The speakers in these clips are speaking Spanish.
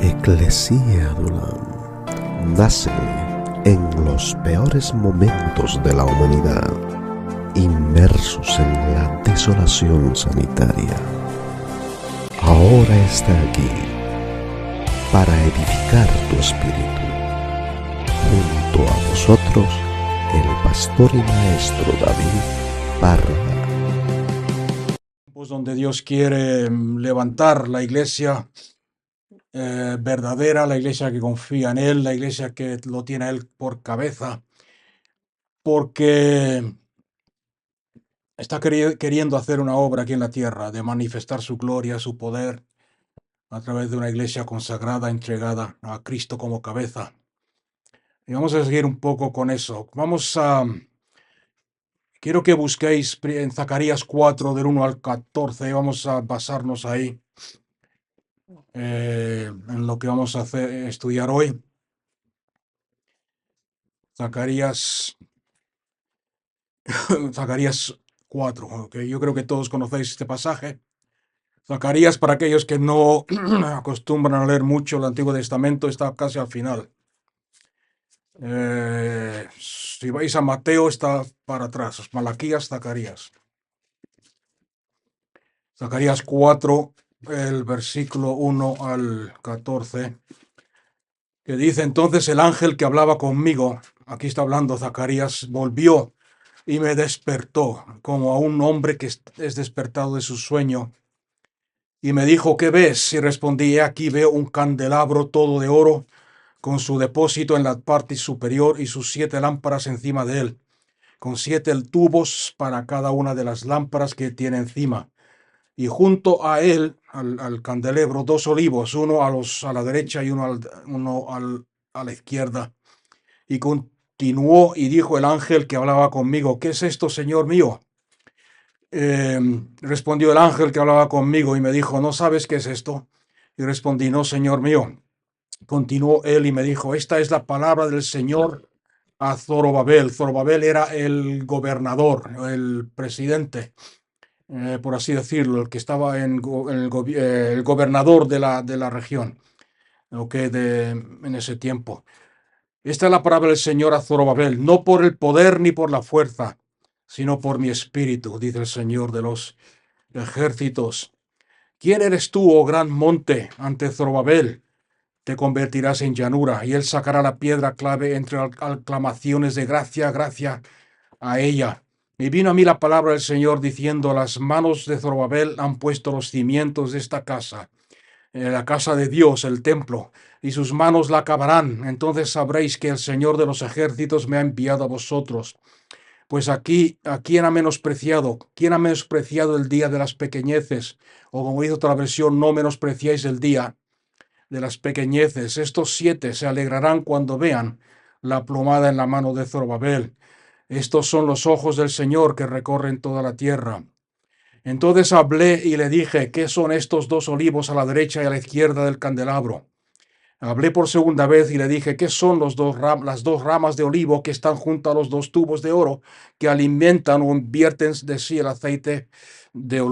Ecclesia Adulam nace en los peores momentos de la humanidad, inmersos en la desolación sanitaria. Ahora está aquí para edificar tu espíritu. Junto a vosotros, el pastor y maestro David Parra. Pues donde Dios quiere levantar la iglesia verdadera, la iglesia que confía en Él, la iglesia que lo tiene a Él por cabeza, porque está queriendo hacer una obra aquí en la tierra, de manifestar su gloria, su poder, a través de una iglesia consagrada, entregada a Cristo como cabeza. Y vamos a seguir un poco con eso. Quiero que busquéis en Zacarías 4, del 1 al 14, vamos a basarnos ahí en lo que vamos a estudiar hoy. Zacarías 4, okay. Yo creo que todos conocéis este pasaje. Zacarías, para aquellos que no acostumbran a leer mucho el Antiguo Testamento, está casi al final. Si vais a Mateo, está para atrás. Malaquías, Zacarías. Zacarías 4, el versículo 1 al 14, que dice: entonces el ángel que hablaba conmigo, aquí está hablando Zacarías, volvió y me despertó, como a un hombre que es despertado de su sueño. Y me dijo: ¿qué ves? Y respondí: aquí veo un candelabro todo de oro, con su depósito en la parte superior y sus 7 lámparas encima de él, con 7 tubos para cada una de las lámparas que tiene encima. Y junto a él, al candelabro, 2 olivos, uno a la derecha y uno a la izquierda. Y continuó y dijo el ángel que hablaba conmigo: ¿qué es esto, Señor mío? Respondió el ángel que hablaba conmigo y me dijo: ¿no sabes qué es esto? Y respondí: no, Señor mío. Continuó él y me dijo: esta es la palabra del Señor a Zorobabel. Zorobabel era el gobernador, el presidente, por así decirlo, el que estaba el gobernador de la región, en ese tiempo. Esta es la palabra del Señor a Zorobabel: no por el poder ni por la fuerza, sino por mi espíritu, dice el Señor de los ejércitos. ¿Quién eres tú, oh gran monte? Ante Zorobabel te convertirás en llanura, y él sacará la piedra clave entre aclamaciones de gracia, gracia a ella. Y vino a mí la palabra del Señor diciendo: las manos de Zorobabel han puesto los cimientos de esta casa, la casa de Dios, el templo, y sus manos la acabarán. Entonces sabréis que el Señor de los ejércitos me ha enviado a vosotros. Pues aquí, ¿a quién ha menospreciado? ¿Quién ha menospreciado el día de las pequeñeces? O como dice otra versión: no menospreciáis el día de las pequeñeces. Estos 7 se alegrarán cuando vean la plomada en la mano de Zorobabel. Estos son los ojos del Señor que recorren toda la tierra. Entonces hablé y le dije: ¿qué son estos 2 olivos a la derecha y a la izquierda del candelabro? Hablé por segunda vez y le dije: ¿qué son las 2 ramas de olivo que están junto a los 2 tubos de oro que alimentan o vierten de sí el aceite de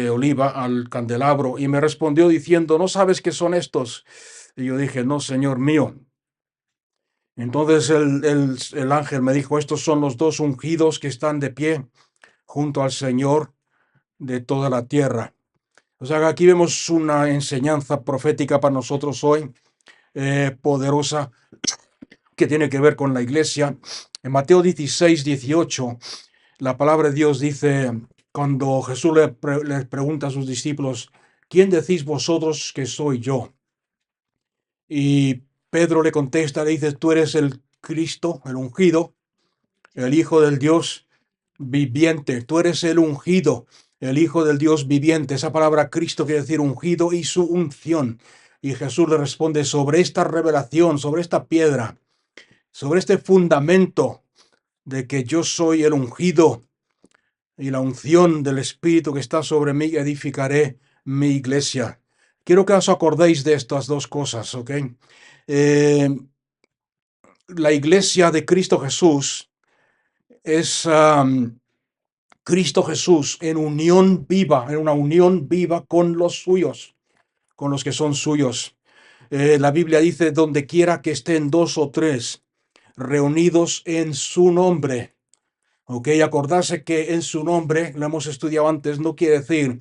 oliva al candelabro? Y me respondió diciendo: ¿no sabes qué son estos? Y yo dije: no, Señor mío. Entonces el ángel me dijo: estos son los 2 ungidos que están de pie junto al Señor de toda la tierra. O sea, aquí vemos una enseñanza profética para nosotros hoy, poderosa, que tiene que ver con la iglesia. En Mateo 16, 18, la palabra de Dios dice, cuando Jesús le pregunta a sus discípulos: ¿quién decís vosotros que soy yo? Y Pedro le contesta, le dice: tú eres el Cristo, el ungido, el Hijo del Dios viviente. Tú eres el ungido, el Hijo del Dios viviente. Esa palabra Cristo quiere decir ungido y su unción. Y Jesús le responde: sobre esta revelación, sobre esta piedra, sobre este fundamento de que yo soy el ungido y la unción del Espíritu que está sobre mí, edificaré mi iglesia. Quiero que os acordéis de estas 2 cosas, ¿ok? La iglesia de Cristo Jesús es Cristo Jesús en una unión viva con los suyos, con los que son suyos. La Biblia dice, donde quiera que estén dos o tres reunidos en su nombre. Ok, acordarse que en su nombre, lo hemos estudiado antes, no quiere decir,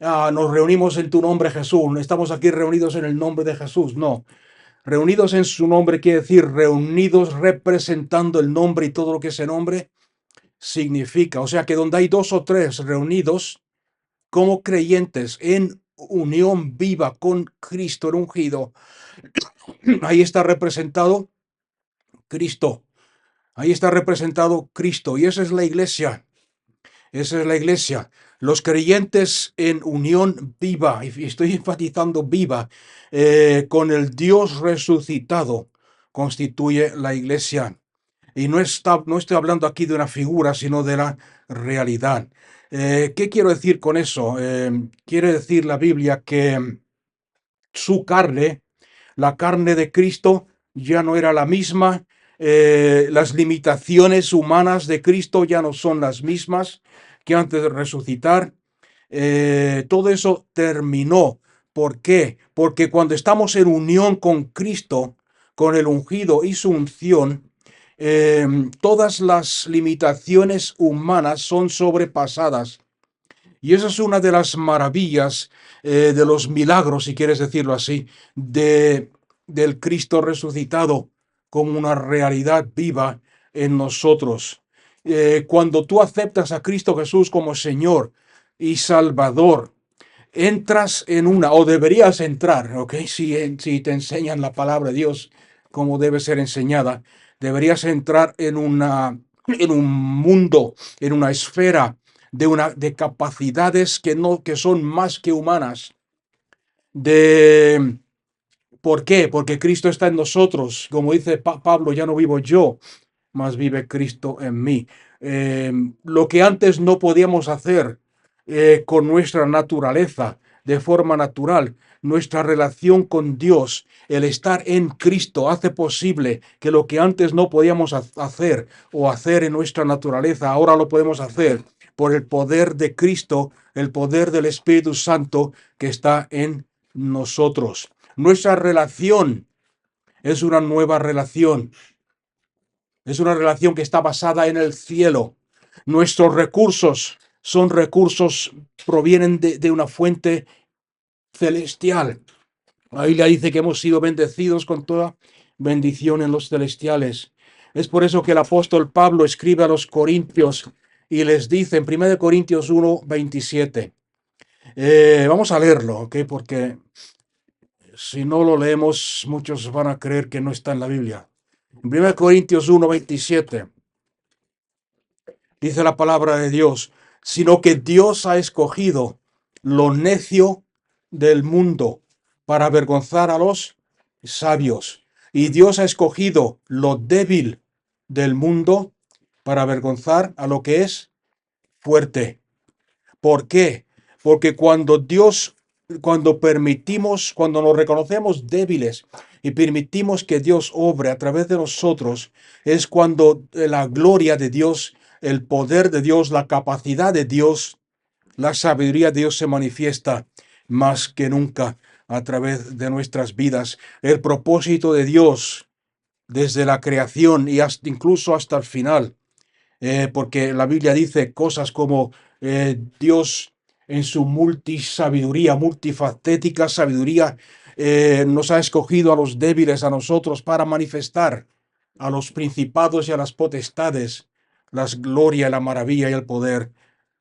nos reunimos en tu nombre, Jesús, estamos aquí reunidos en el nombre de Jesús. No, reunidos en su nombre quiere decir reunidos representando el nombre y todo lo que ese nombre significa. O sea que donde hay dos o tres reunidos como creyentes en unión viva con Cristo el ungido, ahí está representado Cristo. Ahí está representado Cristo y esa es la iglesia. Esa es la iglesia. Los creyentes en unión viva, y estoy enfatizando viva, con el Dios resucitado, constituye la iglesia. Y no estoy hablando aquí de una figura, sino de la realidad. ¿Qué quiero decir con eso? Quiere decir la Biblia que su carne, la carne de Cristo, ya no era la misma. Las limitaciones humanas de Cristo ya no son las mismas que antes de resucitar. Todo eso terminó. ¿Por qué? Porque cuando estamos en unión con Cristo, con el ungido y su unción, todas las limitaciones humanas son sobrepasadas. Y esa es una de las maravillas, de los milagros, si quieres decirlo así, del Cristo resucitado como una realidad viva en nosotros. Cuando tú aceptas a Cristo Jesús como Señor y Salvador, entras en una, o deberías entrar, ¿ok? Si te enseñan la palabra de Dios como debe ser enseñada, deberías entrar en un mundo, en una esfera de capacidades que son más que humanas. ¿Por qué? Porque Cristo está en nosotros. Como dice Pablo, ya no vivo yo, mas vive Cristo en mí. Lo que antes no podíamos hacer con nuestra naturaleza, de forma natural, nuestra relación con Dios, el estar en Cristo hace posible que lo que antes no podíamos hacer o hacer en nuestra naturaleza, ahora lo podemos hacer por el poder de Cristo, el poder del Espíritu Santo que está en nosotros. Nuestra relación es una nueva relación. Es una relación que está basada en el cielo. Nuestros recursos provienen de una fuente celestial. Ahí le dice que hemos sido bendecidos con toda bendición en los celestiales. Es por eso que el apóstol Pablo escribe a los Corintios y les dice en 1 Corintios 1:27. Vamos a leerlo, ¿ok? Porque si no lo leemos, muchos van a creer que no está en la Biblia. En 1 Corintios 1:27 dice la palabra de Dios, sino que Dios ha escogido lo necio del mundo para avergonzar a los sabios. Y Dios ha escogido lo débil del mundo para avergonzar a lo que es fuerte. ¿Por qué? Porque cuando nos reconocemos débiles y permitimos que Dios obre a través de nosotros, es cuando la gloria de Dios, el poder de Dios, la capacidad de Dios, la sabiduría de Dios se manifiesta más que nunca a través de nuestras vidas. El propósito de Dios desde la creación y incluso hasta el final, porque la Biblia dice cosas como Dios en su multisabiduría, multifacética sabiduría, nos ha escogido a los débiles, a nosotros, para manifestar a los principados y a las potestades la gloria, la maravilla y el poder,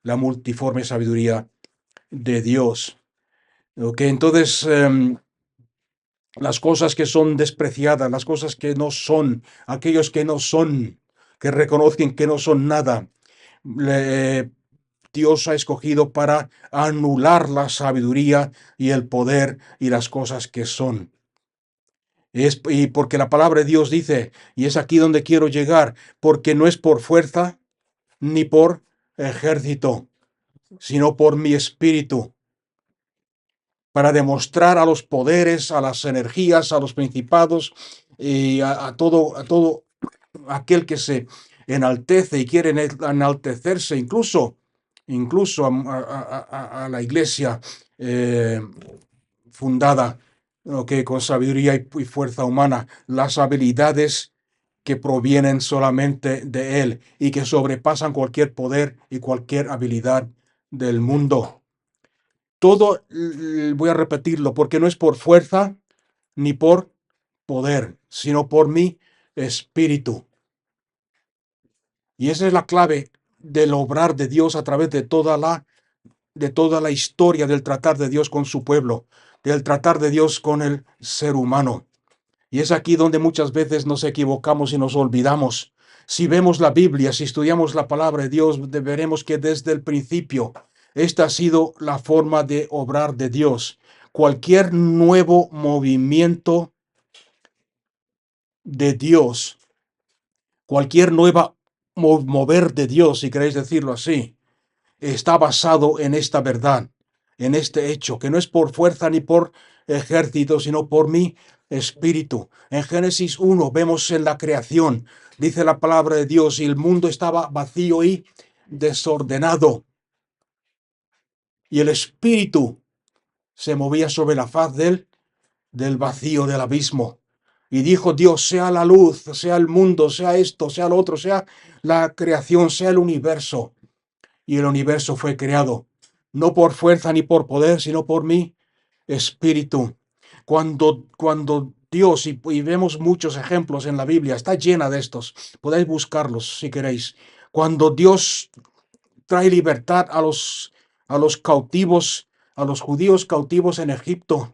la multiforme sabiduría de Dios. Ok, entonces, las cosas que son despreciadas, las cosas que no son, aquellos que no son, que reconocen que no son nada, Dios ha escogido para anular la sabiduría y el poder y las cosas que son. Y porque la palabra de Dios dice, y es aquí donde quiero llegar, porque no es por fuerza ni por ejército, sino por mi espíritu, para demostrar a los poderes, a las energías, a los principados y a todo aquel que se enaltece y quiere enaltecerse, incluso a la iglesia fundada ok, con sabiduría y fuerza humana, las habilidades que provienen solamente de Él y que sobrepasan cualquier poder y cualquier habilidad del mundo. Todo, voy a repetirlo, porque no es por fuerza ni por poder, sino por mi espíritu. Y esa es la clave del obrar de Dios a través de toda la historia del tratar de Dios con su pueblo, del tratar de Dios con el ser humano. Y es aquí donde muchas veces nos equivocamos y nos olvidamos. Si vemos la Biblia, si estudiamos la palabra de Dios, veremos que desde el principio esta ha sido la forma de obrar de Dios. Cualquier nuevo movimiento de Dios, cualquier nueva mover de Dios, si queréis decirlo así, está basado en esta verdad, en este hecho, que no es por fuerza ni por ejército, sino por mi espíritu. En Génesis 1 vemos en la creación, dice la palabra de Dios, y el mundo estaba vacío y desordenado, y el espíritu se movía sobre la faz del vacío, del abismo. Y dijo Dios, sea la luz, sea el mundo, sea esto, sea lo otro, sea la creación, sea el universo. Y el universo fue creado, no por fuerza ni por poder, sino por mi espíritu. Cuando Dios, y vemos muchos ejemplos en la Biblia, está llena de estos, podéis buscarlos si queréis. Cuando Dios trae libertad a los cautivos, a los judíos cautivos en Egipto,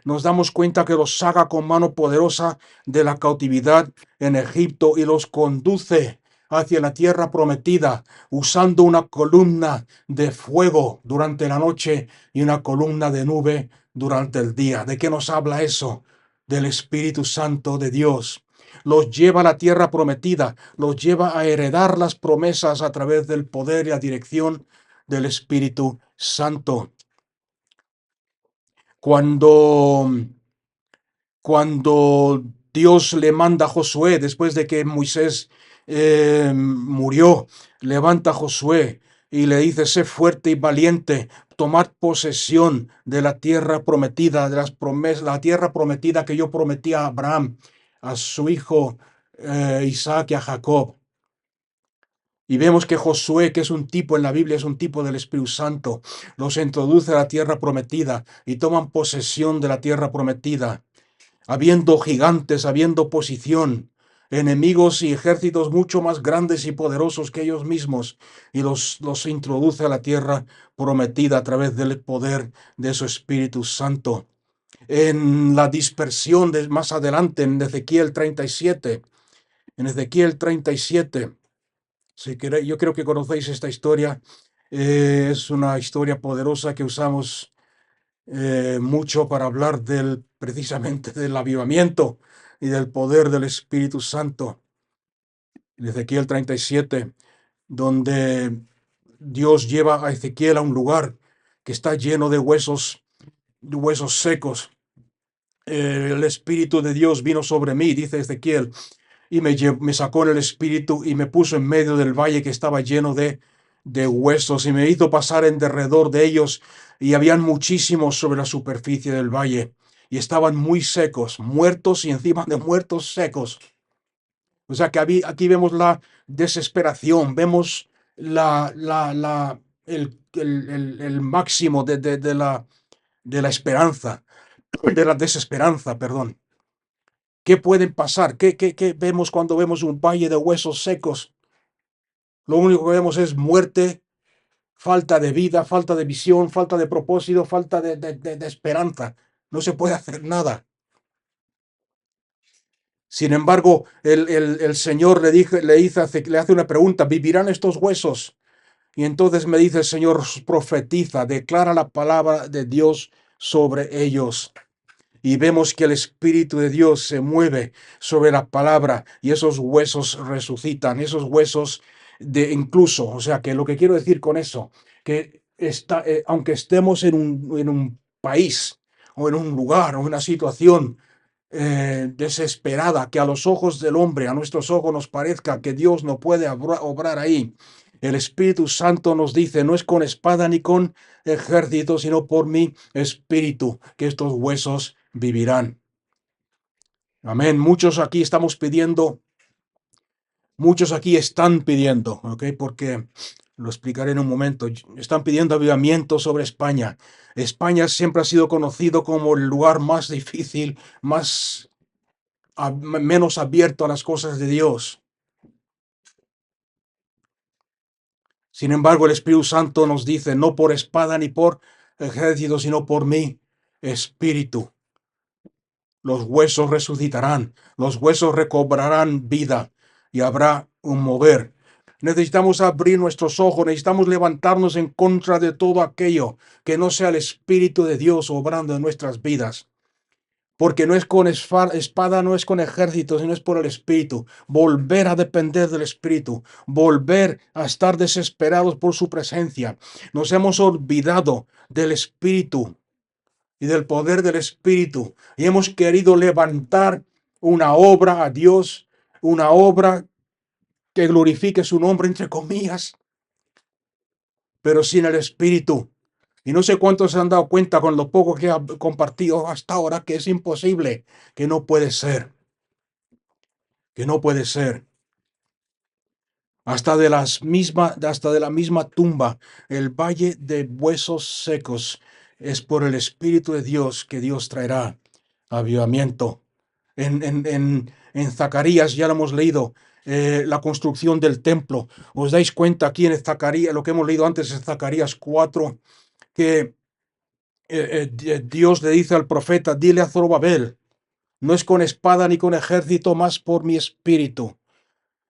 nos damos cuenta que los saca con mano poderosa de la cautividad en Egipto y los conduce hacia la tierra prometida, usando una columna de fuego durante la noche y una columna de nube durante el día. ¿De qué nos habla eso? Del Espíritu Santo de Dios. Los lleva a la tierra prometida, los lleva a heredar las promesas a través del poder y la dirección del Espíritu Santo. Cuando cuando Dios le manda a Josué, después de que Moisés murió, levanta a Josué y le dice, sé fuerte y valiente, tomad posesión de la tierra prometida, de las promesas, la tierra prometida que yo prometí a Abraham, a su hijo Isaac y a Jacob. Y vemos que Josué, que es un tipo en la Biblia, es un tipo del Espíritu Santo, los introduce a la tierra prometida y toman posesión de la tierra prometida, habiendo gigantes, habiendo oposición, enemigos y ejércitos mucho más grandes y poderosos que ellos mismos, y los introduce a la tierra prometida a través del poder de su Espíritu Santo. En la dispersión de más adelante, en Ezequiel 37, si queréis, yo creo que conocéis esta historia, es una historia poderosa que usamos mucho para hablar precisamente del avivamiento y del poder del Espíritu Santo. En Ezequiel 37, donde Dios lleva a Ezequiel a un lugar que está lleno de huesos secos. El Espíritu de Dios vino sobre mí, dice Ezequiel, y me sacó en el Espíritu y me puso en medio del valle que estaba lleno de huesos y me hizo pasar en derredor de ellos y habían muchísimos sobre la superficie del valle y estaban muy secos, muertos y encima de muertos secos. O sea que aquí vemos la desesperación, vemos el máximo de la esperanza, de la desesperanza, perdón. ¿Qué pueden pasar? ¿Qué vemos cuando vemos un valle de huesos secos? Lo único que vemos es muerte, falta de vida, falta de visión, falta de propósito, falta de esperanza. No se puede hacer nada. Sin embargo, el Señor le hace una pregunta, ¿vivirán estos huesos? Y entonces me dice el Señor, profetiza, declara la palabra de Dios sobre ellos. Y vemos que el Espíritu de Dios se mueve sobre la palabra y esos huesos resucitan, esos huesos de incluso, o sea que lo que quiero decir con eso, que aunque estemos en un país o en un lugar o en una situación desesperada, que a los ojos del hombre, a nuestros ojos nos parezca que Dios no puede obrar ahí, el Espíritu Santo nos dice, no es con espada ni con ejército, sino por mi espíritu, que estos huesos vivirán. Amén. Muchos aquí estamos pidiendo, muchos aquí están pidiendo, ¿ok? Porque lo explicaré en un momento. Están pidiendo avivamiento sobre España. España siempre ha sido conocido como el lugar más difícil, menos abierto a las cosas de Dios. Sin embargo, el Espíritu Santo nos dice, no por espada ni por ejército, sino por mi espíritu. Los huesos resucitarán, los huesos recobrarán vida y habrá un mover. Necesitamos abrir nuestros ojos, necesitamos levantarnos en contra de todo aquello que no sea el Espíritu de Dios obrando en nuestras vidas. Porque no es con espada, no es con ejército, sino es por el Espíritu. Volver a depender del Espíritu, volver a estar desesperados por su presencia. Nos hemos olvidado del Espíritu y del poder del Espíritu y hemos querido levantar una obra a Dios, una obra que glorifique su nombre, entre comillas, pero sin el Espíritu. Y no sé cuántos se han dado cuenta con lo poco que he compartido hasta ahora que es imposible, que no puede ser, que no puede ser. Hasta de la misma tumba, el valle de huesos secos, es por el Espíritu de Dios que Dios traerá avivamiento. En Zacarías ya lo hemos leído, la construcción del templo. ¿Os dais cuenta aquí en Zacarías, lo que hemos leído antes en Zacarías 4, que Dios le dice al profeta, dile a Zorobabel, no es con espada ni con ejército, más por mi espíritu.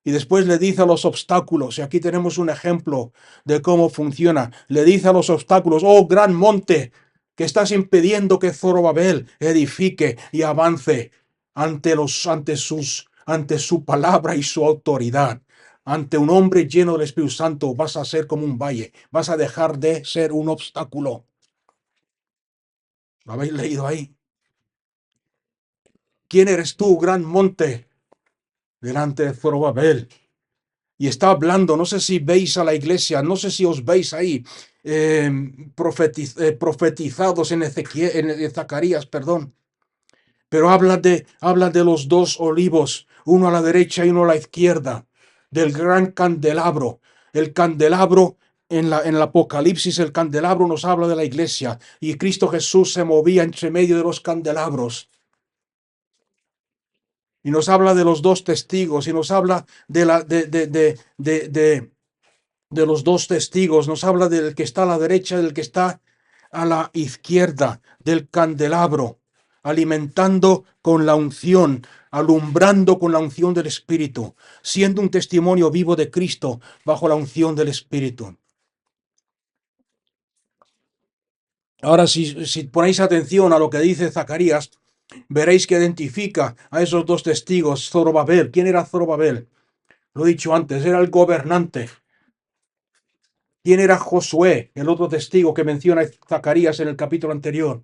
Y después le dice a los obstáculos, y aquí tenemos un ejemplo de cómo funciona. Le dice a los obstáculos, oh gran monte, que estás impidiendo que Zorobabel edifique y avance ante su palabra y su autoridad. Ante un hombre lleno del Espíritu Santo vas a ser como un valle, vas a dejar de ser un obstáculo. ¿Lo habéis leído ahí? ¿Quién eres tú, gran monte, delante de Zorobabel? Y está hablando, no sé si veis a la iglesia, no sé si os veis ahí, profetizados en Zacarías, perdón, pero habla de los dos olivos, uno a la derecha y uno a la izquierda, del gran candelabro. El candelabro, en el Apocalipsis, el candelabro nos habla de la iglesia, y Cristo Jesús se movía entre medio de los candelabros. Y nos habla de los dos testigos, y nos habla de los dos testigos, nos habla del que está a la derecha y del que está a la izquierda del candelabro, alimentando con la unción, alumbrando con la unción del Espíritu, siendo un testimonio vivo de Cristo bajo la unción del Espíritu. Ahora, si ponéis atención a lo que dice Zacarías, veréis que identifica a esos dos testigos, Zorobabel. ¿Quién era Zorobabel? Lo he dicho antes, era el gobernante. ¿Quién era Josué, el otro testigo que menciona Zacarías en el capítulo anterior?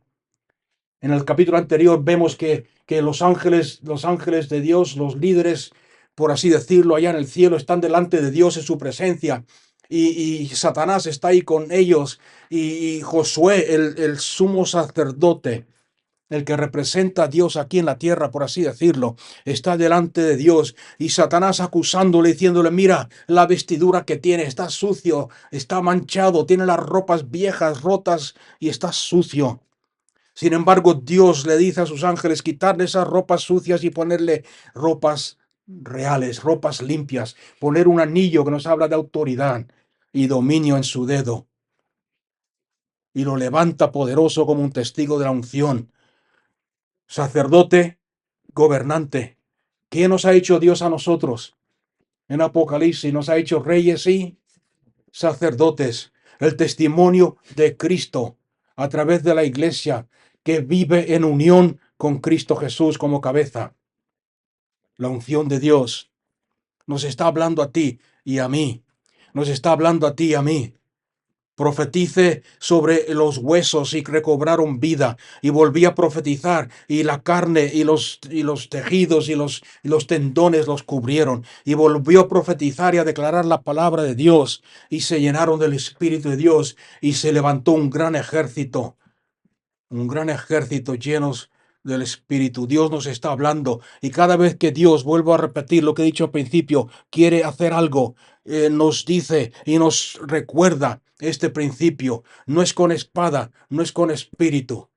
En el capítulo anterior vemos que los ángeles de Dios, los líderes, por así decirlo, allá en el cielo, están delante de Dios en su presencia. Y Satanás está ahí con ellos. Y Josué, el sumo sacerdote, el que representa a Dios aquí en la tierra, por así decirlo, está delante de Dios y Satanás acusándole, diciéndole, mira la vestidura que tiene, está sucio, está manchado, tiene las ropas viejas, rotas y está sucio. Sin embargo, Dios le dice a sus ángeles quitarle esas ropas sucias y ponerle ropas reales, ropas limpias, poner un anillo que nos habla de autoridad y dominio en su dedo. Y lo levanta poderoso como un testigo de la unción. Sacerdote, gobernante. ¿Qué nos ha hecho Dios a nosotros? En Apocalipsis nos ha hecho reyes y sacerdotes. El testimonio de Cristo a través de la iglesia que vive en unión con Cristo Jesús como cabeza. La unción de Dios nos está hablando a ti y a mí. Nos está hablando a ti y a mí. Profetice sobre los huesos y recobraron vida, y volví a profetizar y la carne y los tejidos y los tendones los cubrieron, y volvió a profetizar y a declarar la palabra de Dios, y se llenaron del Espíritu de Dios, y se levantó un gran ejército llenos del Espíritu. Dios nos está hablando y cada vez que Dios, vuelvo a repetir lo que he dicho al principio, quiere hacer algo, nos dice y nos recuerda este principio. No es con espada, no es con espíritu,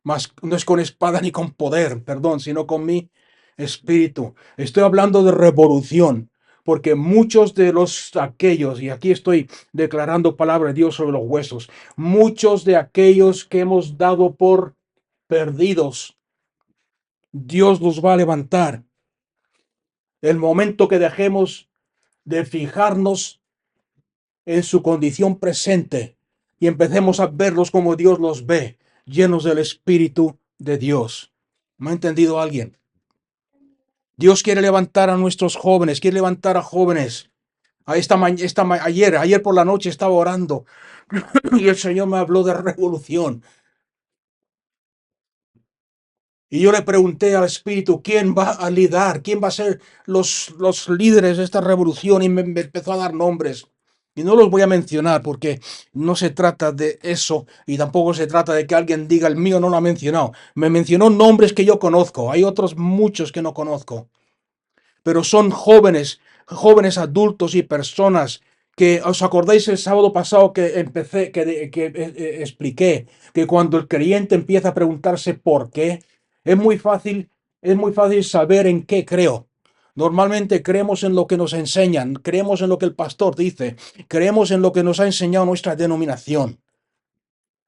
no es con espada ni con poder, perdón, sino con mi espíritu. Estoy hablando de revolución, porque muchos de aquellos, y aquí estoy declarando palabra de Dios sobre los huesos, muchos de aquellos que hemos dado por perdidos, Dios los va a levantar. El momento que dejemos de fijarnos en su condición presente y empecemos a verlos como Dios los ve, llenos del Espíritu de Dios. ¿Me ha entendido alguien? Dios quiere levantar a nuestros jóvenes, quiere levantar a jóvenes. Ayer por la noche estaba orando y el Señor me habló de revolución. Y yo le pregunté al Espíritu, ¿quién va a liderar? ¿Quién va a ser los líderes de esta revolución? Y me empezó a dar nombres. Y no los voy a mencionar porque no se trata de eso y tampoco se trata de que alguien diga el mío no lo ha mencionado. Me mencionó nombres que yo conozco. Hay otros muchos que no conozco. Pero son jóvenes adultos y personas que os acordáis el sábado pasado que expliqué que cuando el creyente empieza a preguntarse por qué, es muy fácil, es muy fácil saber en qué creo. Normalmente creemos en lo que nos enseñan, creemos en lo que el pastor dice, creemos en lo que nos ha enseñado nuestra denominación.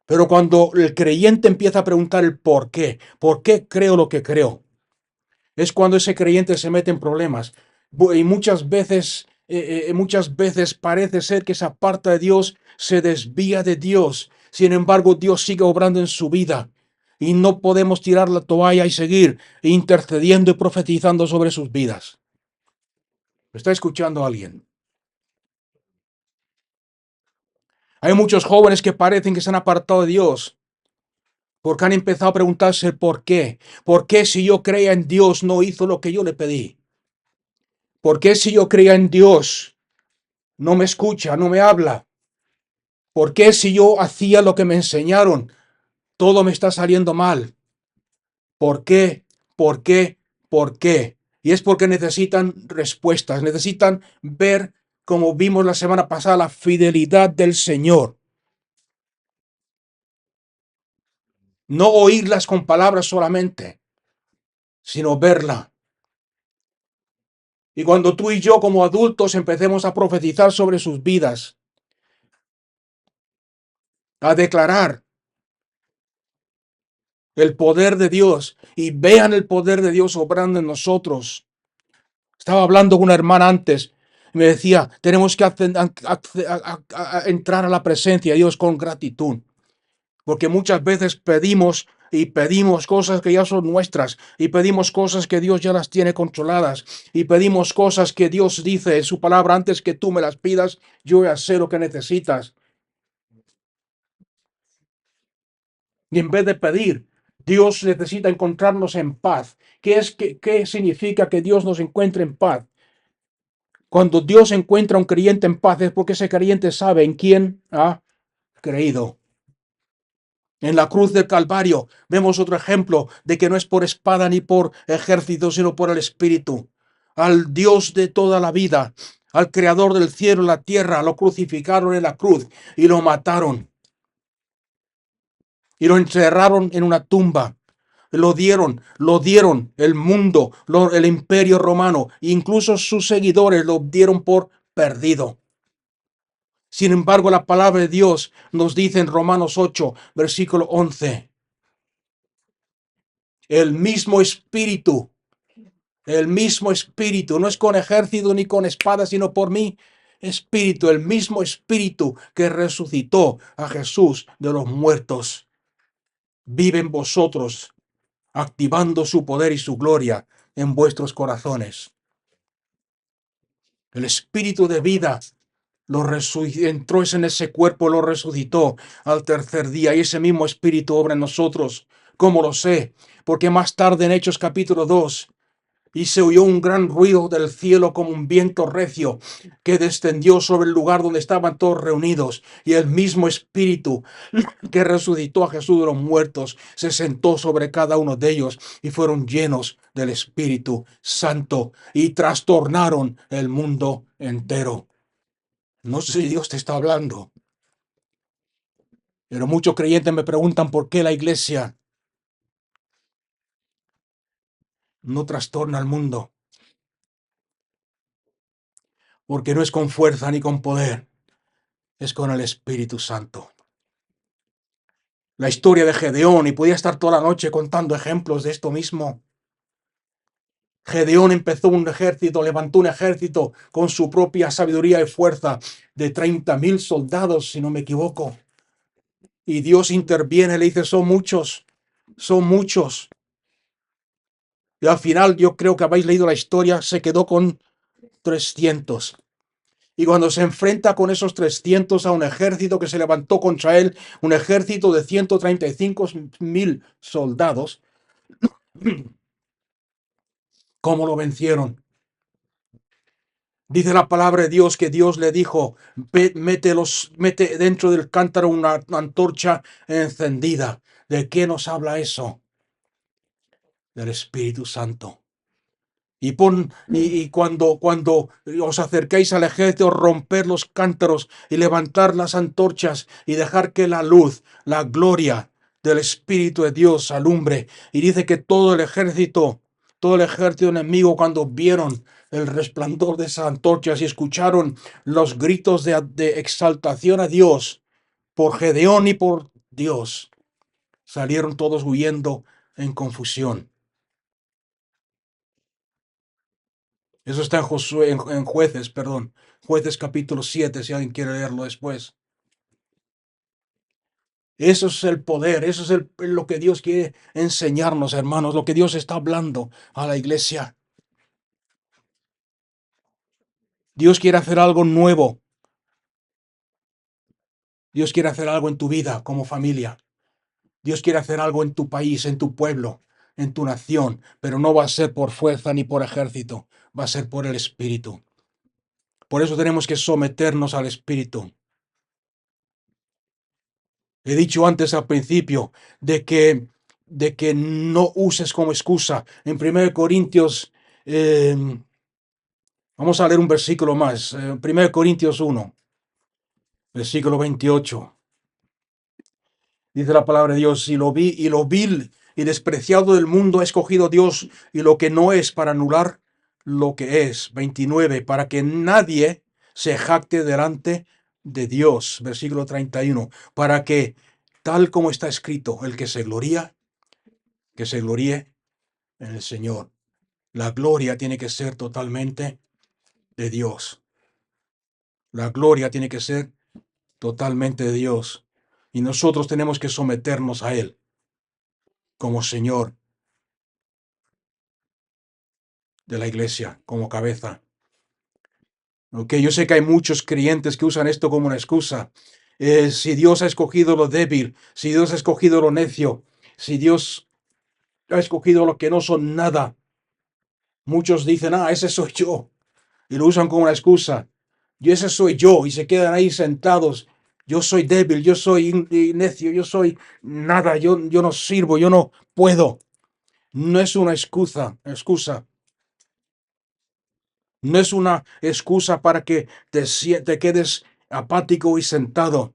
Pero cuando el creyente empieza a preguntar el por qué creo lo que creo, es cuando ese creyente se mete en problemas. Y muchas veces parece ser que esa parte de Dios se desvía de Dios. Sin embargo, Dios sigue obrando en su vida. Y no podemos tirar la toalla y seguir intercediendo y profetizando sobre sus vidas. ¿Me está escuchando alguien? Hay muchos jóvenes que parecen que se han apartado de Dios porque han empezado a preguntarse el por qué. ¿Por qué si yo creía en Dios no hizo lo que yo le pedí? ¿Por qué si yo creía en Dios no me escucha, no me habla? ¿Por qué si yo hacía lo que me enseñaron, todo me está saliendo mal? ¿Por qué? ¿Por qué? ¿Por qué? Y es porque necesitan respuestas, necesitan ver, como vimos la semana pasada, la fidelidad del Señor. No oírlas con palabras solamente, sino verla. Y cuando tú y yo como adultos empecemos a profetizar sobre sus vidas, a declarar el poder de Dios y vean el poder de Dios obrando en nosotros. Estaba hablando con una hermana antes y me decía, tenemos que entrar a la presencia de Dios con gratitud, porque muchas veces pedimos y pedimos cosas que ya son nuestras y pedimos cosas que Dios ya las tiene controladas y pedimos cosas que Dios dice en su palabra, antes que tú me las pidas, yo ya sé lo que necesitas. Y en vez de pedir, Dios necesita encontrarnos en paz. ¿Qué significa que Dios nos encuentre en paz? Cuando Dios encuentra a un creyente en paz es porque ese creyente sabe en quién ha creído. En la cruz del Calvario vemos otro ejemplo de que no es por espada ni por ejército, sino por el Espíritu. Al Dios de toda la vida, al Creador del cielo y la tierra, lo crucificaron en la cruz y lo mataron. Y lo encerraron en una tumba. Lo dieron el mundo, el imperio romano, incluso sus seguidores lo dieron por perdido. Sin embargo, la palabra de Dios nos dice en Romanos 8, versículo 11, el mismo espíritu, no es con ejército ni con espada, sino por mi espíritu, el mismo espíritu que resucitó a Jesús de los muertos, vive en vosotros, activando su poder y su gloria en vuestros corazones. El espíritu de vida entró en ese cuerpo, lo resucitó al tercer día y ese mismo espíritu obra en nosotros. ¿Cómo lo sé? Porque más tarde en Hechos capítulo 2 y se oyó un gran ruido del cielo como un viento recio que descendió sobre el lugar donde estaban todos reunidos, y el mismo espíritu que resucitó a Jesús de los muertos se sentó sobre cada uno de ellos, y fueron llenos del Espíritu Santo y trastornaron el mundo entero. No sé si Dios te está hablando, pero muchos creyentes me preguntan por qué la iglesia no trastorna al mundo, porque no es con fuerza ni con poder, es con el Espíritu Santo. La historia de Gedeón, y podía estar toda la noche contando ejemplos de esto mismo. Gedeón empezó un ejército, levantó un ejército con su propia sabiduría y fuerza de 30,000 soldados, si no me equivoco. Y Dios interviene, le dice, son muchos, son muchos. Y al final, yo creo que habéis leído la historia, se quedó con 300. Y cuando se enfrenta con esos 300 a un ejército que se levantó contra él, un ejército de 135,000 soldados, ¿cómo lo vencieron? Dice la palabra de Dios que Dios le dijo, mete dentro del cántaro una antorcha encendida. ¿De qué nos habla eso? Del Espíritu Santo. Y cuando os acerquéis al ejército, romper los cántaros y levantar las antorchas y dejar que la luz, la gloria del Espíritu de Dios alumbre. Y dice que todo el ejército enemigo, cuando vieron el resplandor de esas antorchas y escucharon los gritos de exaltación a Dios por Gedeón y por Dios, salieron todos huyendo en confusión. Eso está en Josué, en Jueces, perdón. Jueces capítulo 7, si alguien quiere leerlo después. Eso es el poder, eso es lo que Dios quiere enseñarnos, hermanos, lo que Dios está hablando a la iglesia. Dios quiere hacer algo nuevo. Dios quiere hacer algo en tu vida como familia. Dios quiere hacer algo en tu país, en tu pueblo, en tu nación, pero no va a ser por fuerza ni por ejército, va a ser por el Espíritu. Por eso tenemos que someternos al Espíritu. He dicho antes al principio de que no uses como excusa. En 1 Corintios, vamos a leer un versículo más. 1 Corintios 1, versículo 28. Dice la palabra de Dios, y lo vil y despreciado del mundo ha escogido Dios, y lo que no es, para anular lo que es. 29, para que nadie se jacte delante de Dios. Versículo 31, para que, tal como está escrito, el que se gloríe en el Señor. La gloria tiene que ser totalmente de Dios. La gloria tiene que ser totalmente de Dios. Y nosotros tenemos que someternos a Él como Señor de la iglesia, como cabeza. Ok, yo sé que hay muchos creyentes que usan esto como una excusa. Si Dios ha escogido lo débil, si Dios ha escogido lo necio, si Dios ha escogido lo que no son nada, muchos dicen, ese soy yo, y lo usan como una excusa. Ese soy yo, y se quedan ahí sentados. Yo soy débil, yo soy necio, yo soy nada, yo no sirvo, yo no puedo. No es una excusa. No es una excusa para que te quedes apático y sentado,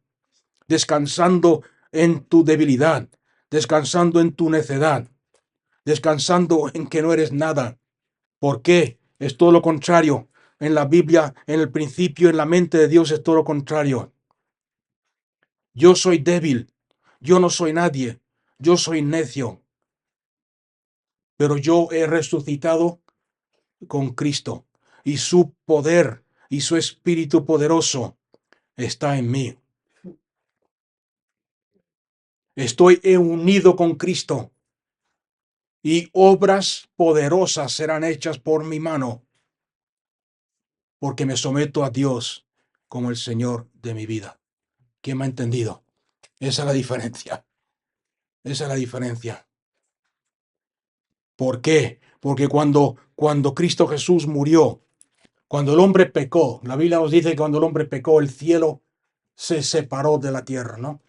descansando en tu debilidad, descansando en tu necedad, descansando en que no eres nada. ¿Por qué? Es todo lo contrario. En la Biblia, en el principio, en la mente de Dios es todo lo contrario. Yo soy débil, yo no soy nadie, yo soy necio, pero yo he resucitado con Cristo, y su poder y su espíritu poderoso está en mí. Estoy unido con Cristo, y obras poderosas serán hechas por mi mano, porque me someto a Dios como el Señor de mi vida. ¿Quién me ha entendido? Esa es la diferencia. Esa es la diferencia. ¿Por qué? Porque cuando Cristo Jesús murió, cuando el hombre pecó, la Biblia nos dice que cuando el hombre pecó, el cielo se separó de la tierra, ¿no?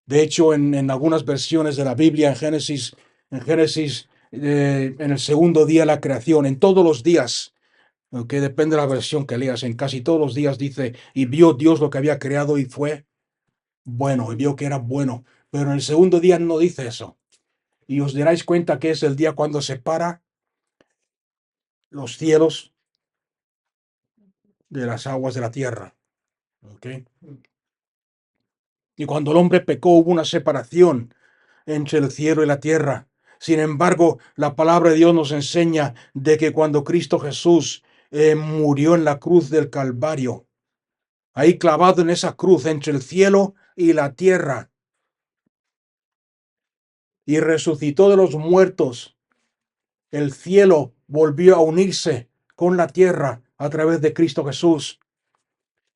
De hecho, en algunas versiones de la Biblia, en Génesis, en el segundo día de la creación, en todos los días, que depende de la versión que leas, en casi todos los días dice, y vio Dios lo que había creado y fue bueno, y vio que era bueno. Pero en el segundo día no dice eso. Y os daréis cuenta que es el día cuando separa los cielos de las aguas de la tierra. ¿Ok? Y cuando el hombre pecó hubo una separación entre el cielo y la tierra. Sin embargo, la palabra de Dios nos enseña de que cuando Cristo Jesús murió en la cruz del Calvario, ahí clavado en esa cruz entre el cielo y la tierra, y resucitó de los muertos, el cielo volvió a unirse con la tierra a través de Cristo Jesús.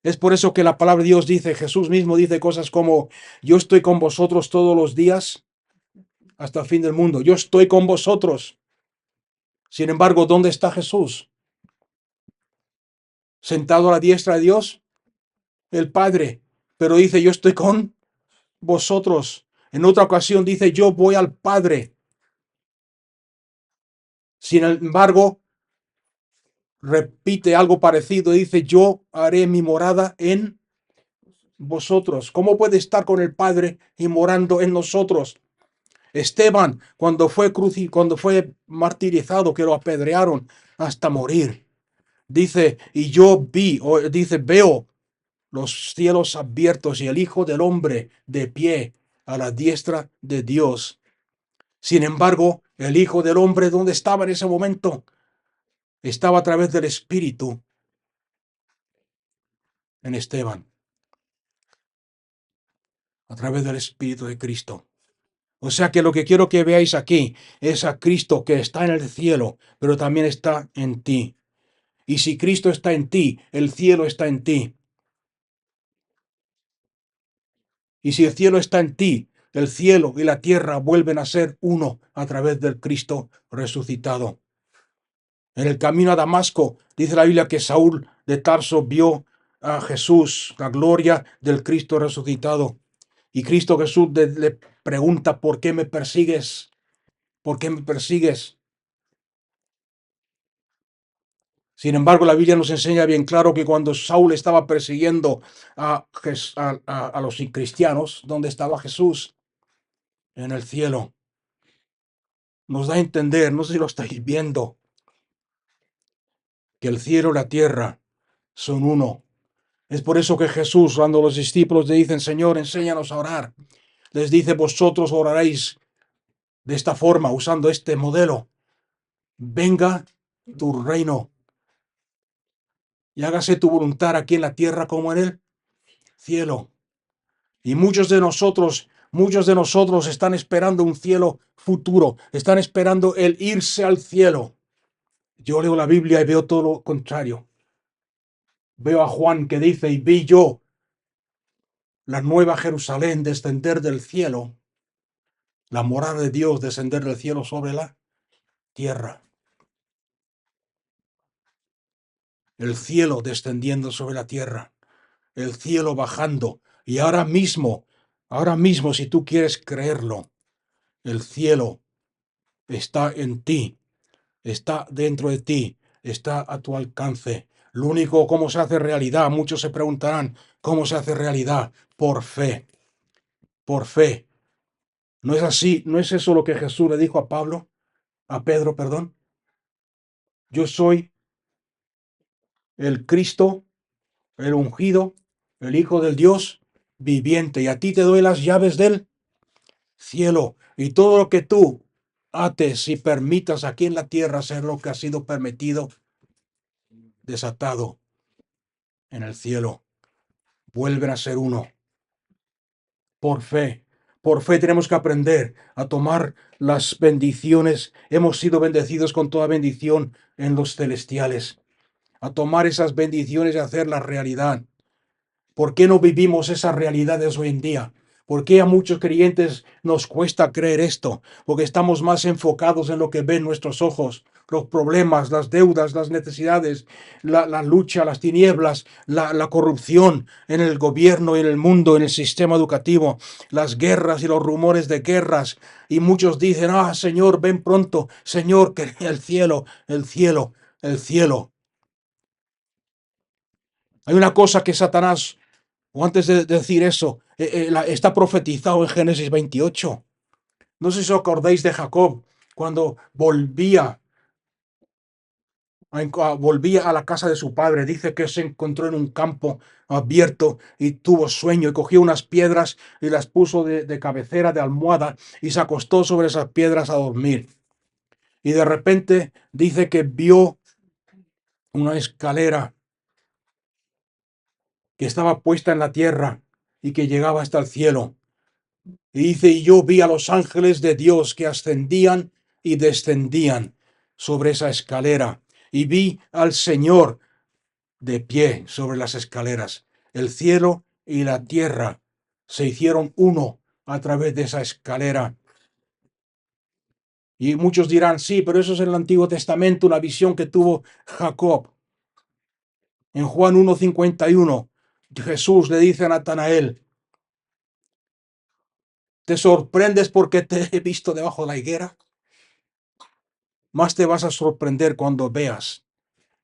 Es por eso que la palabra de Dios dice, Jesús mismo dice cosas como, yo estoy con vosotros todos los días hasta el fin del mundo. Yo estoy con vosotros. Sin embargo, ¿dónde está Jesús? Sentado a la diestra de Dios, el Padre. Pero dice, yo estoy con vosotros. En otra ocasión dice, yo voy al Padre. Sin embargo, repite algo parecido. Dice, yo haré mi morada en vosotros. ¿Cómo puede estar con el Padre y morando en nosotros? Esteban, cuando fue martirizado, que lo apedrearon hasta morir, dice, y yo veo los cielos abiertos y el Hijo del Hombre de pie a la diestra de Dios. Sin embargo, el Hijo del Hombre, ¿dónde estaba en ese momento? Estaba a través del Espíritu en Esteban, a través del Espíritu de Cristo. O sea que lo que quiero que veáis aquí es a Cristo que está en el cielo, pero también está en ti. Y si Cristo está en ti, el cielo está en ti. Y si el cielo está en ti, el cielo y la tierra vuelven a ser uno a través del Cristo resucitado. En el camino a Damasco, dice la Biblia que Saúl de Tarso vio a Jesús, la gloria del Cristo resucitado. Y Cristo Jesús le pregunta, ¿por qué me persigues? ¿Por qué me persigues? Sin embargo, la Biblia nos enseña bien claro que cuando Saúl estaba persiguiendo a los cristianos, ¿dónde estaba Jesús? En el cielo. Nos da a entender, no sé si lo estáis viendo, que el cielo y la tierra son uno. Es por eso que Jesús, cuando los discípulos le dicen, Señor, enséñanos a orar, les dice, vosotros oraréis de esta forma, usando este modelo. Venga tu reino y hágase tu voluntad aquí en la tierra como en el cielo. Y muchos de nosotros están esperando un cielo futuro, están esperando el irse al cielo. Yo leo la Biblia y veo todo lo contrario. Veo a Juan que dice, y vi yo la nueva Jerusalén descender del cielo, la morada de Dios descender del cielo sobre la tierra. El cielo descendiendo sobre la tierra, el cielo bajando. Y ahora mismo, si tú quieres creerlo, el cielo está en ti, está dentro de ti, está a tu alcance. Lo único, ¿cómo se hace realidad? Muchos se preguntarán, ¿cómo se hace realidad? Por fe, por fe. ¿No es así? ¿No es eso lo que Jesús le dijo a Pedro, perdón? Yo soy el Cristo, el ungido, el Hijo del Dios viviente, y a ti te doy las llaves del cielo, y todo lo que tú ates y permitas aquí en la tierra ser lo que ha sido permitido, desatado en el cielo. Vuelven a ser uno. Por fe. Por fe tenemos que aprender a tomar las bendiciones. Hemos sido bendecidos con toda bendición en los celestiales. A tomar esas bendiciones y hacerlas realidad. ¿Por qué no vivimos esas realidades hoy en día? ¿Por qué a muchos creyentes nos cuesta creer esto? Porque estamos más enfocados en lo que ven nuestros ojos, los problemas, las deudas, las necesidades, la lucha, las tinieblas, la corrupción en el gobierno, en el mundo, en el sistema educativo, las guerras y los rumores de guerras. Y muchos dicen, ah, Señor, ven pronto, Señor, que el cielo, el cielo, el cielo. Hay una cosa que Satanás, o antes de decir eso, está profetizado en Génesis 28. No sé si os acordáis de Jacob cuando volvía a la casa de su padre. Dice que se encontró en un campo abierto y tuvo sueño y cogió unas piedras y las puso de cabecera, de almohada, y se acostó sobre esas piedras a dormir. Y de repente dice que vio una escalera que estaba puesta en la tierra y que llegaba hasta el cielo. Y dice, y yo vi a los ángeles de Dios que ascendían y descendían sobre esa escalera. Y vi al Señor de pie sobre las escaleras. El cielo y la tierra se hicieron uno a través de esa escalera. Y muchos dirán, sí, pero eso es en el Antiguo Testamento, una visión que tuvo Jacob. En Juan 1:51, Jesús le dice a Natanael, ¿te sorprendes porque te he visto debajo de la higuera? Más te vas a sorprender cuando veas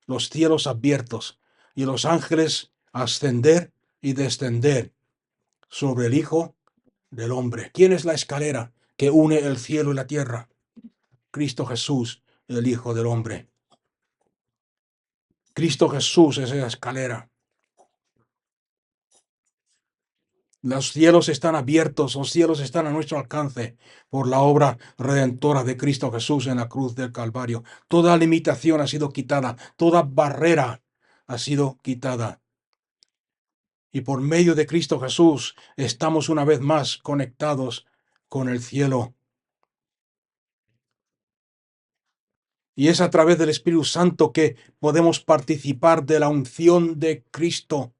los cielos abiertos y los ángeles ascender y descender sobre el Hijo del Hombre. ¿Quién es la escalera que une el cielo y la tierra? Cristo Jesús, el Hijo del Hombre. Cristo Jesús es esa escalera. Los cielos están abiertos, los cielos están a nuestro alcance por la obra redentora de Cristo Jesús en la cruz del Calvario. Toda limitación ha sido quitada, toda barrera ha sido quitada. Y por medio de Cristo Jesús estamos una vez más conectados con el cielo. Y es a través del Espíritu Santo que podemos participar de la unción de Cristo,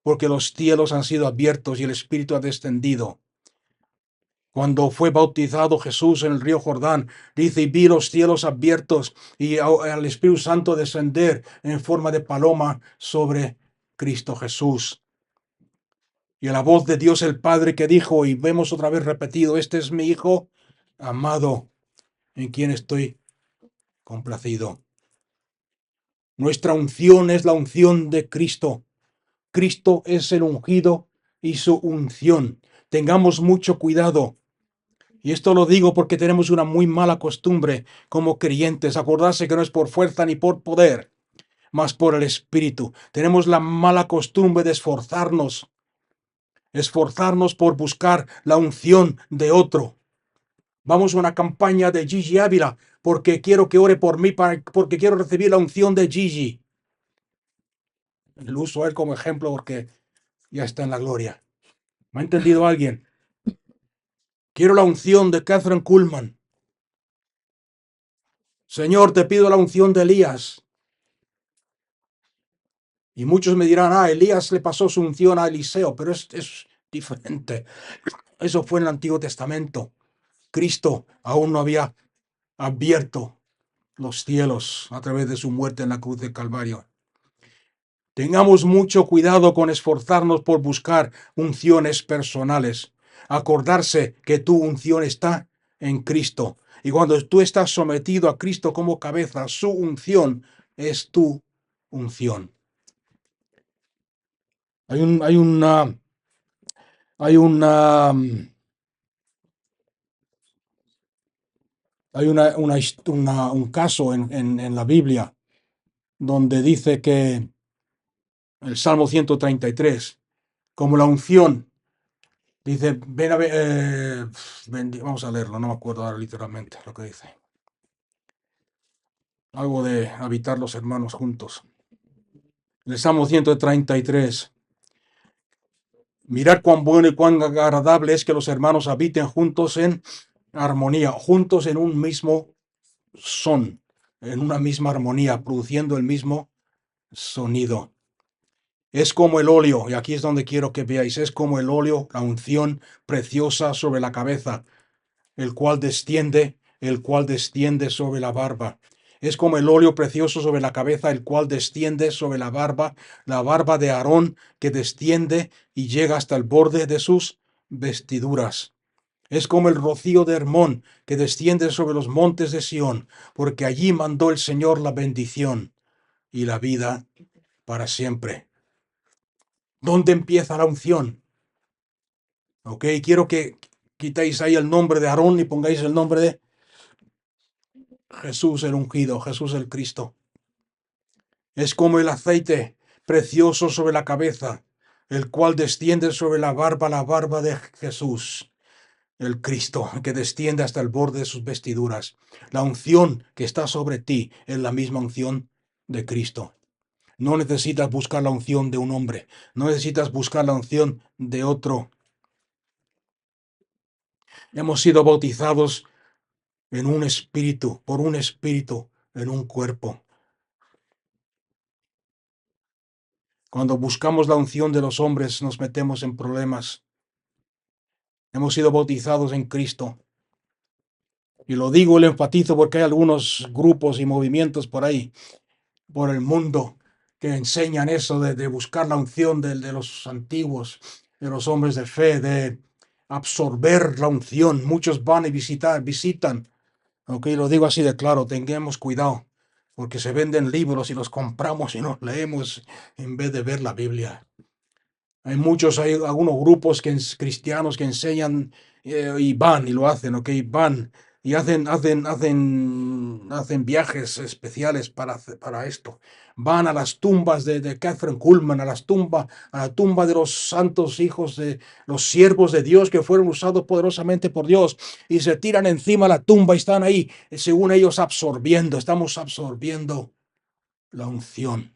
porque los cielos han sido abiertos y el Espíritu ha descendido. Cuando fue bautizado Jesús en el río Jordán, dice, y vi los cielos abiertos y al Espíritu Santo descender en forma de paloma sobre Cristo Jesús. Y a la voz de Dios el Padre que dijo, y vemos otra vez repetido, este es mi Hijo amado, en quien estoy complacido. Nuestra unción es la unción de Cristo. Cristo es el ungido y su unción. Tengamos mucho cuidado. Y esto lo digo porque tenemos una muy mala costumbre como creyentes. Acordarse que no es por fuerza ni por poder, mas por el Espíritu. Tenemos la mala costumbre de esforzarnos por buscar la unción de otro. Vamos a una campaña de Gigi Ávila porque quiero que ore por mí, porque quiero recibir la unción de Gigi. Lo uso a él como ejemplo porque ya está en la gloria. ¿Me ha entendido alguien? Quiero la unción de Catherine Kuhlman. Señor, te pido la unción de Elías. Y muchos me dirán, Elías le pasó su unción a Eliseo, pero es diferente. Eso fue en el Antiguo Testamento. Cristo aún no había abierto los cielos a través de su muerte en la cruz del Calvario. Tengamos mucho cuidado con esforzarnos por buscar unciones personales. Acordarse que tu unción está en Cristo. Y cuando tú estás sometido a Cristo como cabeza, su unción es tu unción. Hay un caso en la Biblia donde dice que el Salmo 133, como la unción, dice, vamos a leerlo, no me acuerdo ahora literalmente lo que dice. Algo de habitar los hermanos juntos. El Salmo 133. Mirad cuán bueno y cuán agradable es que los hermanos habiten juntos en armonía, juntos en un mismo son, en una misma armonía, produciendo el mismo sonido. Es como el óleo, y aquí es donde quiero que veáis, es como el óleo, la unción preciosa sobre la cabeza, el cual desciende sobre la barba. Es como el óleo precioso sobre la cabeza, el cual desciende sobre la barba de Aarón, que desciende y llega hasta el borde de sus vestiduras. Es como el rocío de Hermón, que desciende sobre los montes de Sión, porque allí mandó el Señor la bendición y la vida para siempre. ¿Dónde empieza la unción? Ok, quiero que quitéis ahí el nombre de Aarón y pongáis el nombre de Jesús el ungido, Jesús el Cristo. Es como el aceite precioso sobre la cabeza, el cual desciende sobre la barba de Jesús, el Cristo, que desciende hasta el borde de sus vestiduras. La unción que está sobre ti es la misma unción de Cristo. No necesitas buscar la unción de un hombre, no necesitas buscar la unción de otro. Hemos sido bautizados en un espíritu, por un espíritu, en un cuerpo. Cuando buscamos la unción de los hombres nos metemos en problemas. Hemos sido bautizados en Cristo. Y lo digo y lo enfatizo porque hay algunos grupos y movimientos por ahí, por el mundo, que enseñan eso de buscar la unción de los antiguos, de los hombres de fe, de absorber la unción. Muchos van y visitan. Ok, lo digo así de claro, tengamos cuidado, porque se venden libros y los compramos y los leemos en vez de ver la Biblia. Hay algunos grupos cristianos que enseñan y van y lo hacen, ¿ok? Van y hacen viajes especiales para esto. Van a las tumbas de Catherine Kuhlman, a la tumba de los santos hijos de los siervos de Dios que fueron usados poderosamente por Dios y se tiran encima de la tumba y están ahí, según ellos, estamos absorbiendo la unción.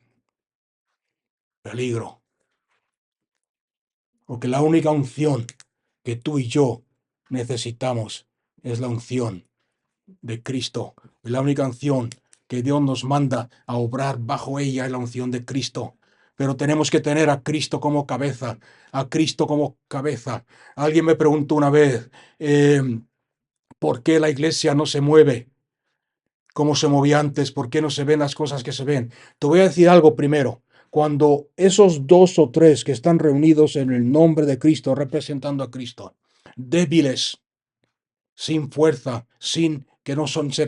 Peligro. Porque la única unción que tú y yo necesitamos es la unción de Cristo. La única unción que Dios nos manda a obrar bajo ella es la unción de Cristo. Pero tenemos que tener a Cristo como cabeza, a Cristo como cabeza. Alguien me preguntó una vez, ¿por qué la iglesia no se mueve como se movía antes? ¿Por qué no se ven las cosas que se ven? Te voy a decir algo primero. Cuando esos dos o tres que están reunidos en el nombre de Cristo, representando a Cristo, débiles, sin fuerza, sin que no son, se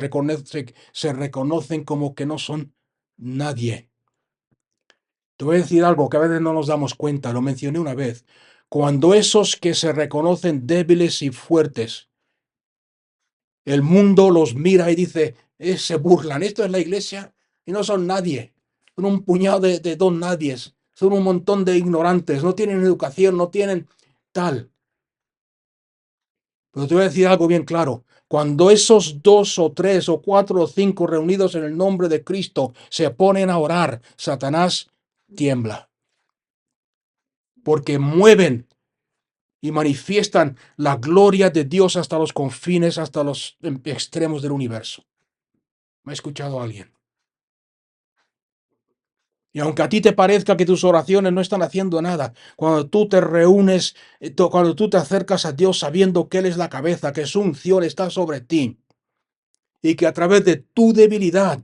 reconocen como que no son nadie. Te voy a decir algo que a veces no nos damos cuenta, lo mencioné una vez. Cuando esos que se reconocen débiles y fuertes, el mundo los mira y dice, se burlan, esto es la iglesia y no son nadie, son un puñado de don nadies, son un montón de ignorantes, no tienen educación, no tienen tal. Pero te voy a decir algo bien claro. Cuando esos dos o tres o cuatro o cinco reunidos en el nombre de Cristo se ponen a orar, Satanás tiembla. Porque mueven y manifiestan la gloria de Dios hasta los confines, hasta los extremos del universo. ¿Me ha escuchado alguien? Y aunque a ti te parezca que tus oraciones no están haciendo nada, cuando tú te reúnes, cuando tú te acercas a Dios sabiendo que Él es la cabeza, que su unción está sobre ti, y que a través de tu debilidad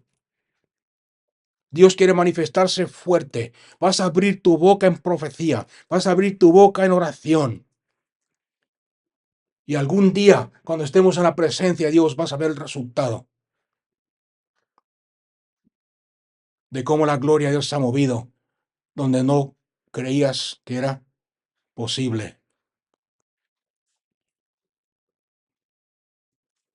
Dios quiere manifestarse fuerte. Vas a abrir tu boca en profecía, vas a abrir tu boca en oración. Y algún día, cuando estemos en la presencia de Dios, vas a ver el resultado de cómo la gloria de Dios se ha movido, donde no creías que era posible.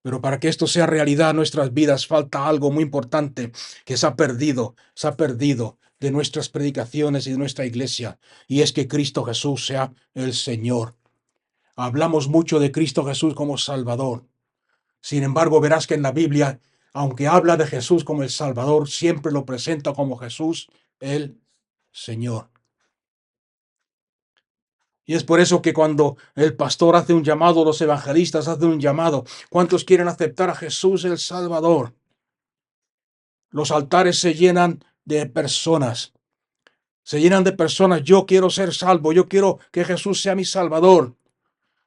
Pero para que esto sea realidad en nuestras vidas, falta algo muy importante que se ha perdido de nuestras predicaciones y de nuestra iglesia, y es que Cristo Jesús sea el Señor. Hablamos mucho de Cristo Jesús como Salvador. Sin embargo, verás que en la Biblia, aunque habla de Jesús como el Salvador, siempre lo presenta como Jesús el Señor. Y es por eso que cuando el pastor hace un llamado, los evangelistas hacen un llamado, ¿cuántos quieren aceptar a Jesús el Salvador? Los altares se llenan de personas. Se llenan de personas, yo quiero ser salvo, yo quiero que Jesús sea mi Salvador.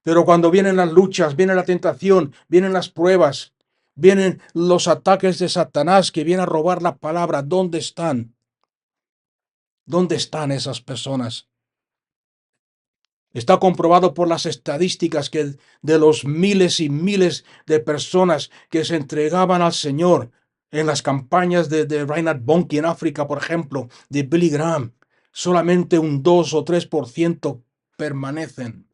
Pero cuando vienen las luchas, viene la tentación, vienen las pruebas, vienen los ataques de Satanás que viene a robar la palabra, ¿dónde están? ¿Dónde están esas personas? Está comprobado por las estadísticas que de los miles y miles de personas que se entregaban al Señor en las campañas de Reinhard Bonnke en África, por ejemplo, de Billy Graham, solamente un 2 o 3% permanecen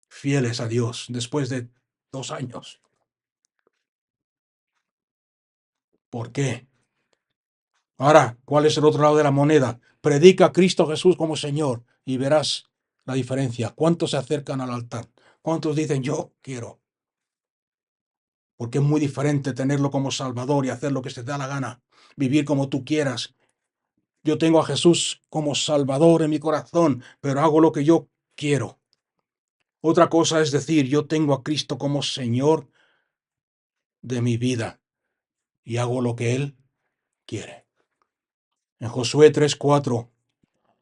fieles a Dios después de 2 años. ¿Por qué? Ahora, ¿cuál es el otro lado de la moneda? Predica a Cristo Jesús como Señor y verás la diferencia. ¿Cuántos se acercan al altar? ¿Cuántos dicen yo quiero? Porque es muy diferente tenerlo como Salvador y hacer lo que se te da la gana, vivir como tú quieras. Yo tengo a Jesús como Salvador en mi corazón, pero hago lo que yo quiero. Otra cosa es decir, yo tengo a Cristo como Señor de mi vida y hago lo que Él quiere. En Josué 3:4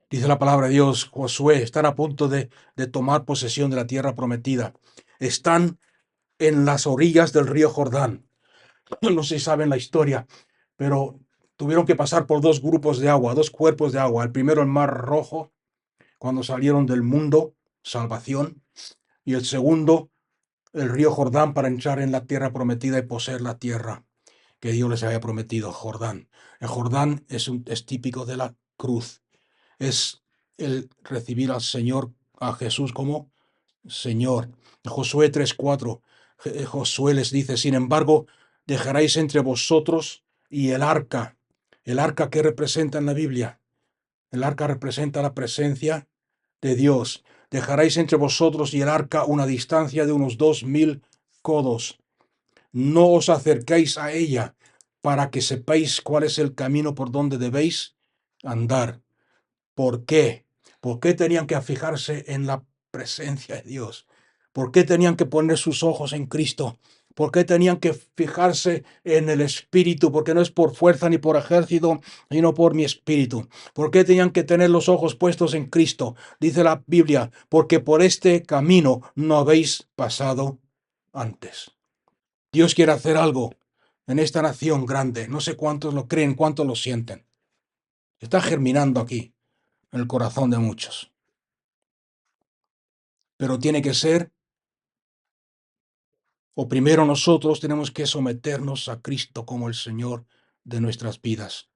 dice la palabra de Dios, Josué, están a punto de tomar posesión de la tierra prometida. Están en las orillas del río Jordán. No sé si saben la historia, pero tuvieron que pasar por dos grupos de agua, dos cuerpos de agua. El primero, el Mar Rojo, cuando salieron del mundo, salvación. Y el segundo, el río Jordán, para entrar en la tierra prometida y poseer la tierra que Dios les había prometido, Jordán. El Jordán es típico de la cruz. Es el recibir al Señor, a Jesús como Señor. Josué 3:4, Josué les dice, sin embargo, dejaréis entre vosotros y el arca que representa en la Biblia, el arca representa la presencia de Dios. Dejaréis entre vosotros y el arca una distancia de unos 2000 codos. No os acerquéis a ella para que sepáis cuál es el camino por donde debéis andar. ¿Por qué? ¿Por qué tenían que fijarse en la presencia de Dios? ¿Por qué tenían que poner sus ojos en Cristo? ¿Por qué tenían que fijarse en el Espíritu? Porque no es por fuerza ni por ejército, sino por mi Espíritu. ¿Por qué tenían que tener los ojos puestos en Cristo? Dice la Biblia, porque por este camino no habéis pasado antes. Dios quiere hacer algo en esta nación grande. No sé cuántos lo creen, cuántos lo sienten. Está germinando aquí en el corazón de muchos. Pero tiene que ser, o primero nosotros tenemos que someternos a Cristo como el Señor de nuestras vidas.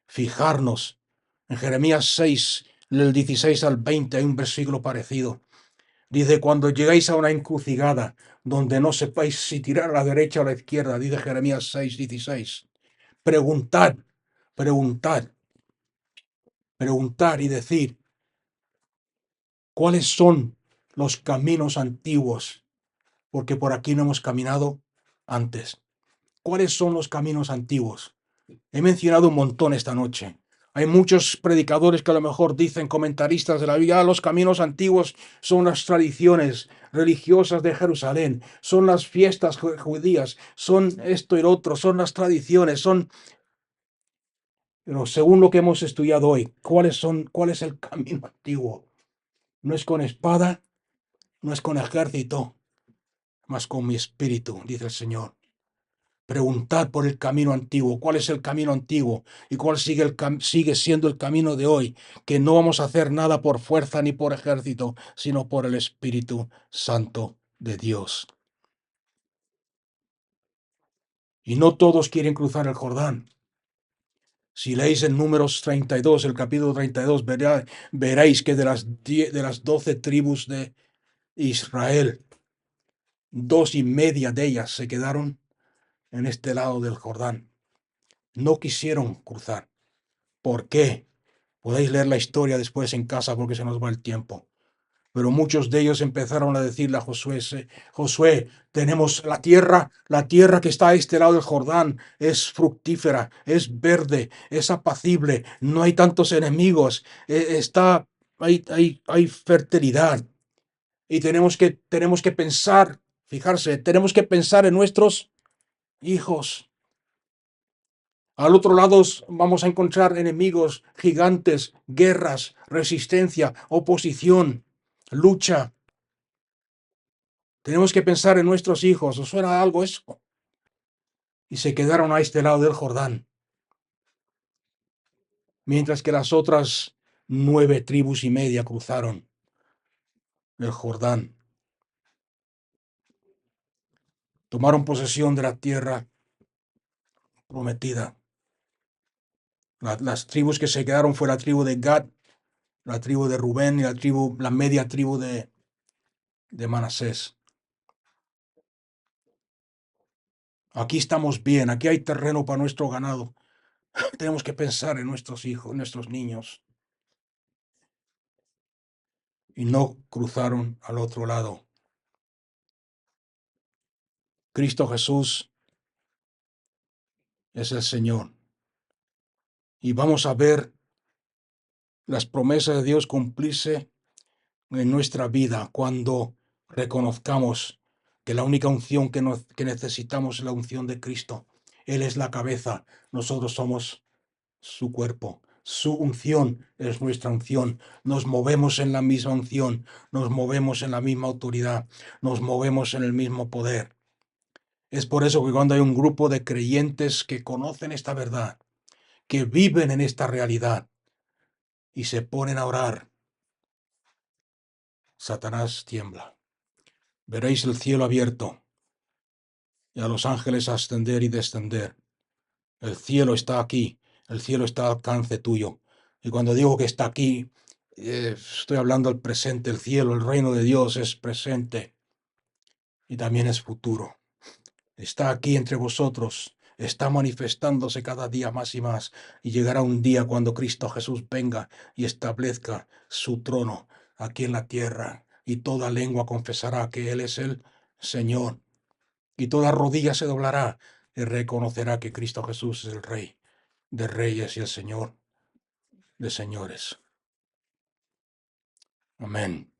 Fijarnos. En Jeremías 6, del 16 al 20, hay un versículo parecido. Dice, cuando llegáis a una encrucijada donde no sepáis si tirar a la derecha o a la izquierda, dice Jeremías 6, 16, preguntad, preguntad, preguntar y decir, ¿cuáles son los caminos antiguos? Porque por aquí no hemos caminado antes. ¿Cuáles son los caminos antiguos? He mencionado un montón esta noche. Hay muchos predicadores que a lo mejor dicen, comentaristas de la Biblia, los caminos antiguos son las tradiciones religiosas de Jerusalén, son las fiestas judías, son esto y lo otro, son las tradiciones, son... Pero según lo que hemos estudiado hoy, ¿cuál es el camino antiguo? No es con espada, no es con ejército, mas con mi espíritu, dice el Señor. Preguntad por el camino antiguo. ¿Cuál es el camino antiguo? ¿Y cuál sigue siendo el camino de hoy? Que no vamos a hacer nada por fuerza ni por ejército, sino por el Espíritu Santo de Dios. Y no todos quieren cruzar el Jordán. Si leéis en Números 32, el capítulo 32, veréis que de las 12 tribus de Israel, 2 y media de ellas se quedaron en este lado del Jordán. No quisieron cruzar. ¿Por qué? Podéis leer la historia después en casa porque se nos va el tiempo. Pero muchos de ellos empezaron a decirle a Josué, Josué, tenemos la tierra que está a este lado del Jordán es fructífera, es verde, es apacible, no hay tantos enemigos, hay fertilidad. Y tenemos que pensar, fijarse, tenemos que pensar en nuestros hijos. Al otro lado vamos a encontrar enemigos, gigantes, guerras, resistencia, oposición, lucha. Tenemos que pensar en nuestros hijos. ¿Os suena algo eso? Y se quedaron a este lado del Jordán, mientras que las otras 9,5 tribus cruzaron el Jordán, tomaron posesión de la tierra prometida. Las tribus que se quedaron fue la tribu de Gad, la tribu de Rubén y la media tribu de Manasés. Aquí estamos bien, aquí hay terreno para nuestro ganado. Tenemos que pensar en nuestros hijos, nuestros niños. Y no cruzaron al otro lado. Cristo Jesús es el Señor. Y vamos a ver las promesas de Dios cumplirse en nuestra vida cuando reconozcamos que la única unción que necesitamos es la unción de Cristo. Él es la cabeza, nosotros somos su cuerpo. Su unción es nuestra unción. Nos movemos en la misma unción, nos movemos en la misma autoridad, nos movemos en el mismo poder. Es por eso que cuando hay un grupo de creyentes que conocen esta verdad, que viven en esta realidad y se ponen a orar, Satanás tiembla. Veréis el cielo abierto y a los ángeles ascender y descender. El cielo está aquí, el cielo está al alcance tuyo. Y cuando digo que está aquí, estoy hablando del presente, el cielo, el reino de Dios es presente y también es futuro. Está aquí entre vosotros, está manifestándose cada día más y más, y llegará un día cuando Cristo Jesús venga y establezca su trono aquí en la tierra, y toda lengua confesará que Él es el Señor, y toda rodilla se doblará y reconocerá que Cristo Jesús es el Rey de reyes y el Señor de señores. Amén.